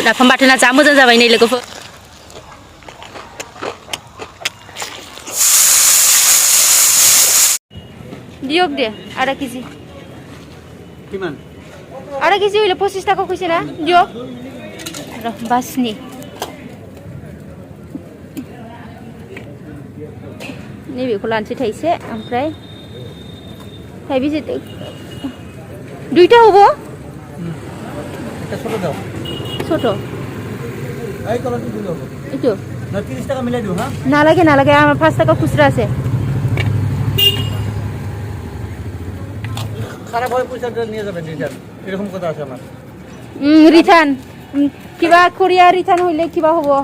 नाफाम बाथोना जा मोजां जाबाय नै लोगोफोर दियक दे आधा केजि आधा केजि हইলে 25 টাকা কইছে না দিয়ক বাসনি नैबेखौ लानोसै थाइसे ओमफ्राय थाइबेसे दुइटा हबो এটা ছোট দাও ছোট এই কলাটি দিলো এইটো না 30 টাকা মিলাই দিও হ্যাঁ নালাগে আমার 5 টাকা খুচরা আছে খারাপ হয় পয়সাটা নিয়ে যাবেন রিটার্ন এরকম কথা আছে আমার রিটার্ন কিবা কোরিয়া রিটার্ন হইলে কিবা হবো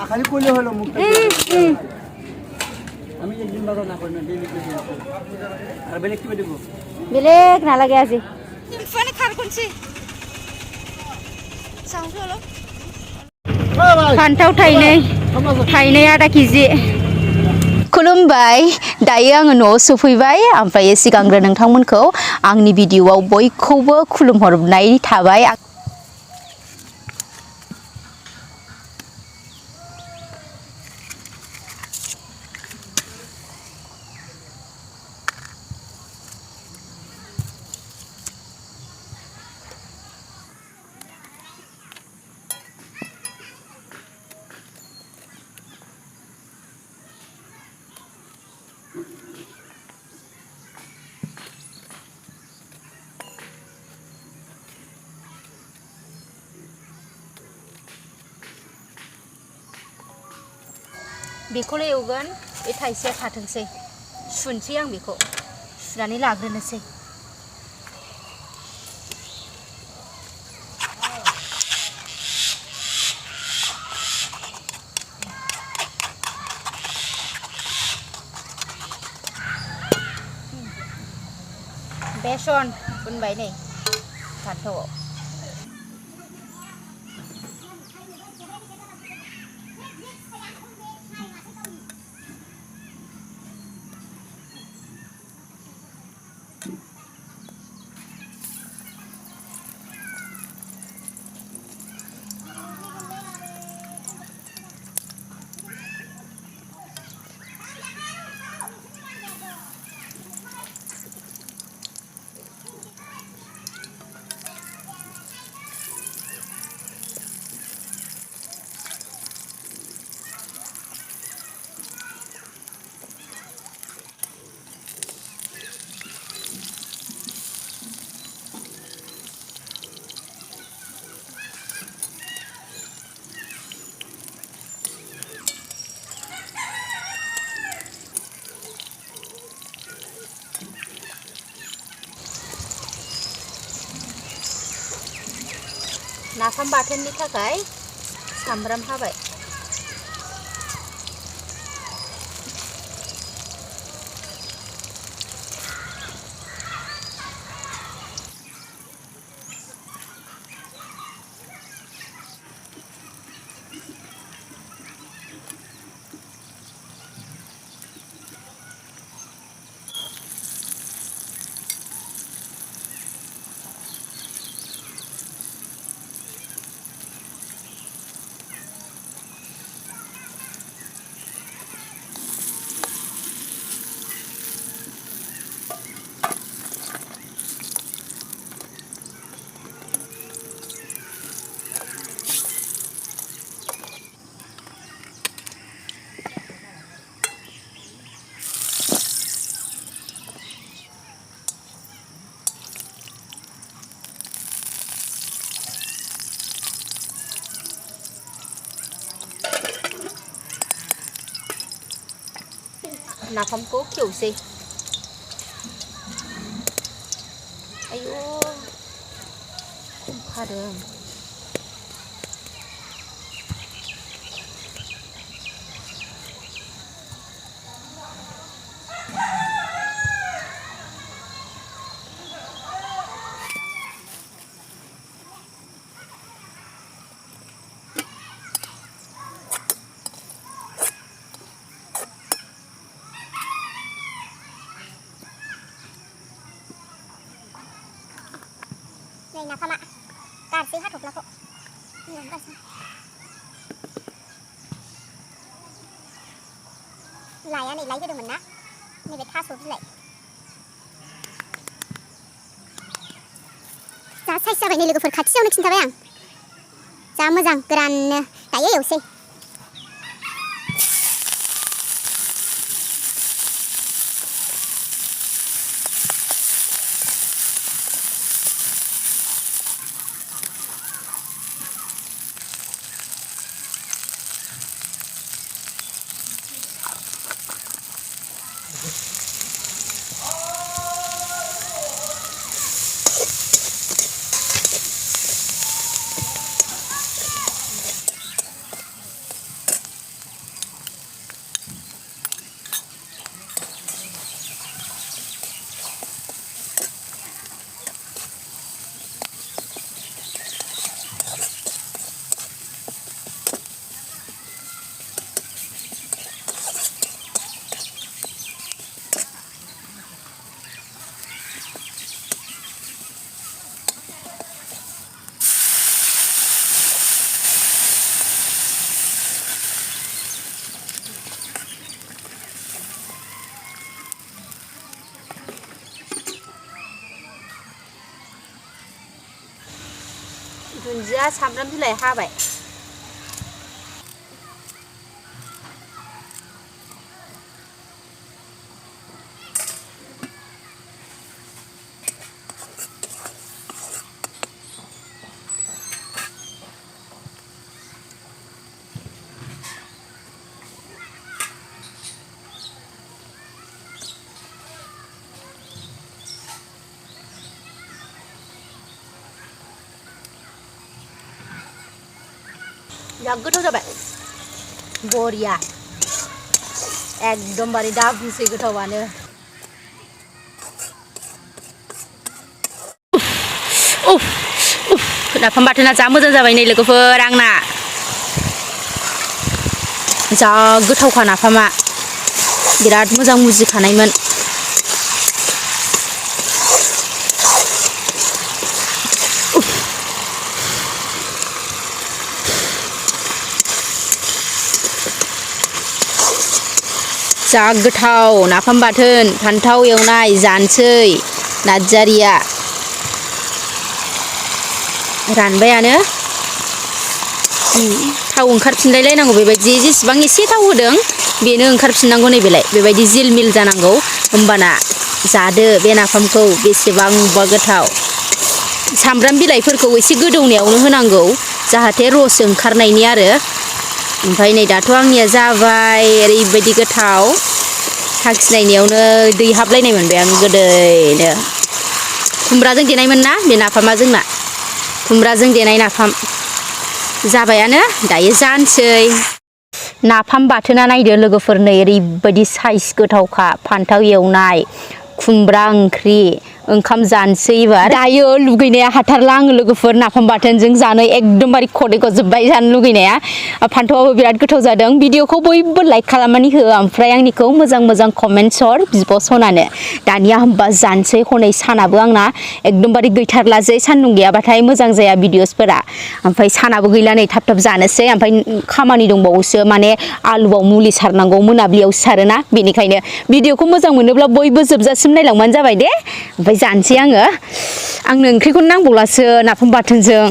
খালি কইলে হলো মুখটা আমি একদিন বারো না করি না ডেইলি করি আর বেলেগ কি দেব বেলেগ নালাগে আজি ফোনে খার কোনছি साउंड हलो फान्थाव थाइनै आधा केजि खुलुमबाय दायो आङो न'आव सफैबाय ओमफ्राय सिगांग्रो नोंथांमोनखौ आंनि भिडिअआव बयखौबो खुलुमहरनाय थाबाय बेखौल' एवगोन बे थाइसेया थाथोंसै सुनसै आं बेखौ सुनानै लाग्रोनोसै बेसन फुनबाय नै फान्थावआव नाफाम बाथोननि थाखाय सामब्राम हाबाय नाफामखौ खेवसै आयौ खम खादों नै नाफामा गारसै हाथफ्लाखौ लाया नै लाइ होदोंमोन ना नैबे थास' बिलाइ जा साइज जाबाय नै लोगोफोर खाथियावनो खिन्थाबाय आं जा मोजां गोराननो दायो एवसै दुन्दिया सामब्राम बिलाइ हाबाय जा गोथाव जाबाय बरिया एकदमबारे दा बुंसै गोथावानो नाफाम बाथोना जा मोजां जाबाय नै लोगोफोर आंना जा गोथावखा नाफामा बिराद मोजां मुजिखानायमोन जा गोथाव नाफाम बाथोन फान्थाव एवनाय जानोसै नार्जारिया रानबायानो थाव ओंखारफिनलाय लायनांगौ बेबायदि जेसेबां एसे थाव होदों बेनो ओंखारफिननांगौ नैबेलाय बेबायदि जिल मिल जानांगौ होमबाना जादो बे नाफामखौ बेसेबांबा गोथाव सामब्राम बिलाइफोरखौ एसे गोदौनायावनो होनांगौ जाहाथे रस ओंखारनायनि आरो ओमफ्राय नै दाथ' आंनिया जाबाय ओरैबायदि गोथाव साखिनायनायावनो दै हाबलायनाय मोनबाय आं गोदैनो खुमब्राजों देनायमोन ना बे नाफामा जोंना खुमब्राजों देनाय नाफाम जाबायानो दायो जानोसै नाफाम बाथोना नायदो लोगोफोर नै ओरैबायदि साइज गोथावखा फान्थाव एवनाय खुमब्रा ओंख्रि ओंखाम जानोसै एबार दायो लुगैनाया हाथारला आङो लोगोफोर नाफाम बाथोनजों जानो एकदमबारे खदै गजोबबाय जानो लुगैनाया फान्थावाबो बिराद गोथाव जादों भिडिअखौ बयबो लाइक खालामनानै हो ओमफ्राय आंनिखौ मोजां मोजां कमेन्ट हर बिब' सनानो दानिया होमबा जानोसै हनै सानाबो आंना एकदमबारे गैथारला जे सान्दुं गैयाबाथाय मोजां जाया भिडिअसफोरा ओमफ्राय सानाबो गैला नै थाब थाब जानोसै ओमफ्राय खामानि दंबावोसो माने आलुआव मुलि सारनांगौ मोनाबिलियाव सारोना बेनिखायनो भिडिअखौ मोजां मोनोब्ला बयबो जोबजासिम नायलांबानो जाबाय दे ओमफ्राय जानोसै आङो आंनो ओंख्रिखौनो नांबावलासो नाफाम बाथोनजों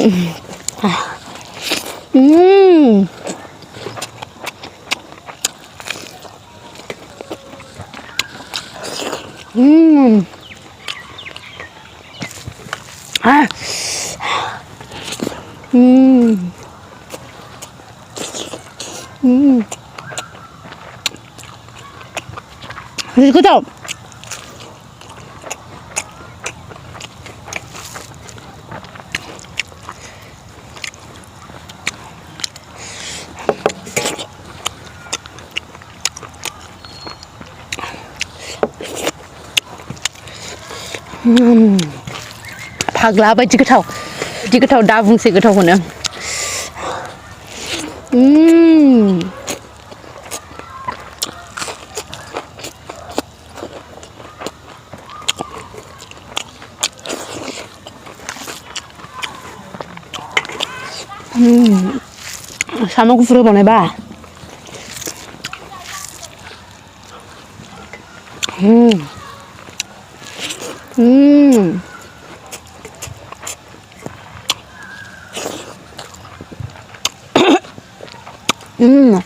गोथाव फाग्ला बायदि गोथाव दा बुंसै गोथावखौनो 사먹 구슬을 보내봐. 음. 음. 음.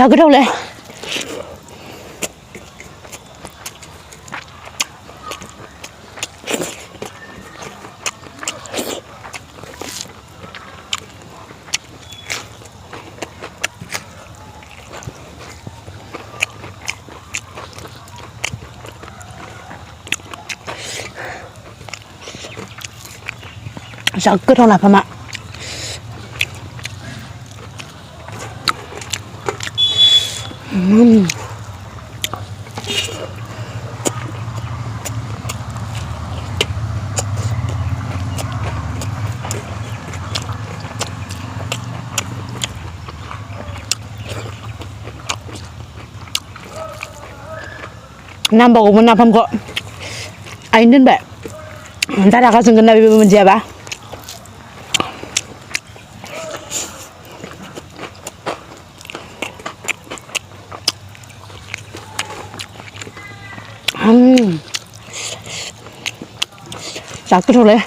야, 그래, 원래. 자, 끓어나, 봐마. Nam bầu của Nam không có anh đến vậy ta đã có dừng cái này mình dẹp à 자 끓여래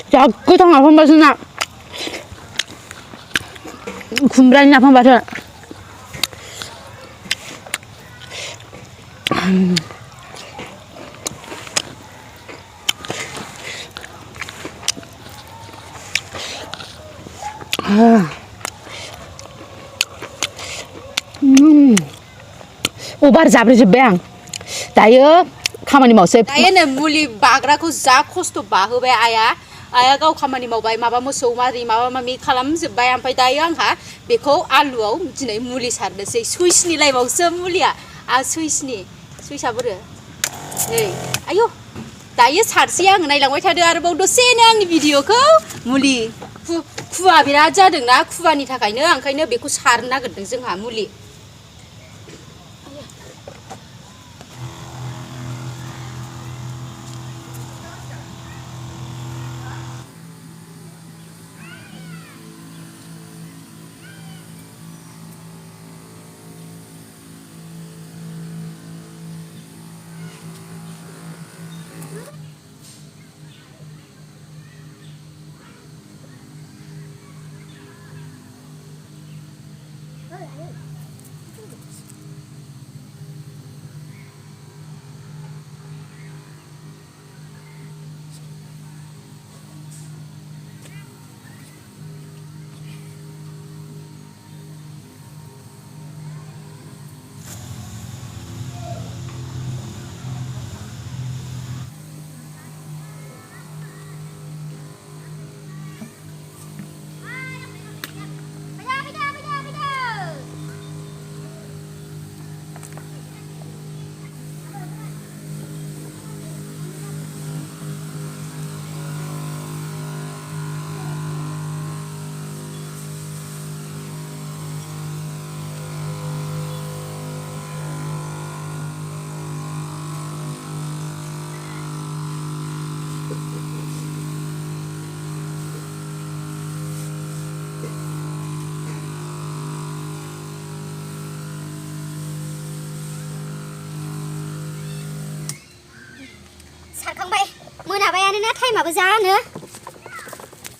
자, 끄덕 나쁜 맛은 나. 군브라니 나쁜 맛은. 오바를 잡으지 뱅. 다이어 खामानि मावसै दायो मुलि बाग्राखौ जा खस्थ' बाहोबाय आइया गाव खामानि मावबाय माबा मोसौ मारि माबा माबि खालामजोब्बाय ओमफ्राय दायो आंहा बेखौ आलुआव दिनै मुलि सारनोसै सुइसनि लाइफआवसो मुलिया सुइसआ बोरो नै आयौ दायो सारसै आङो नायलांबाय थादो आरोबाव दसेनो आंनि भिडिअखौ मुलि खुवा बिराद जादोंना खुवानि थाखायनो ओंखायनो बेखौ सारनो नागिरदों जोंहा मुलि सारखांबाय मोनाबायानो ना टाइमाबो जानो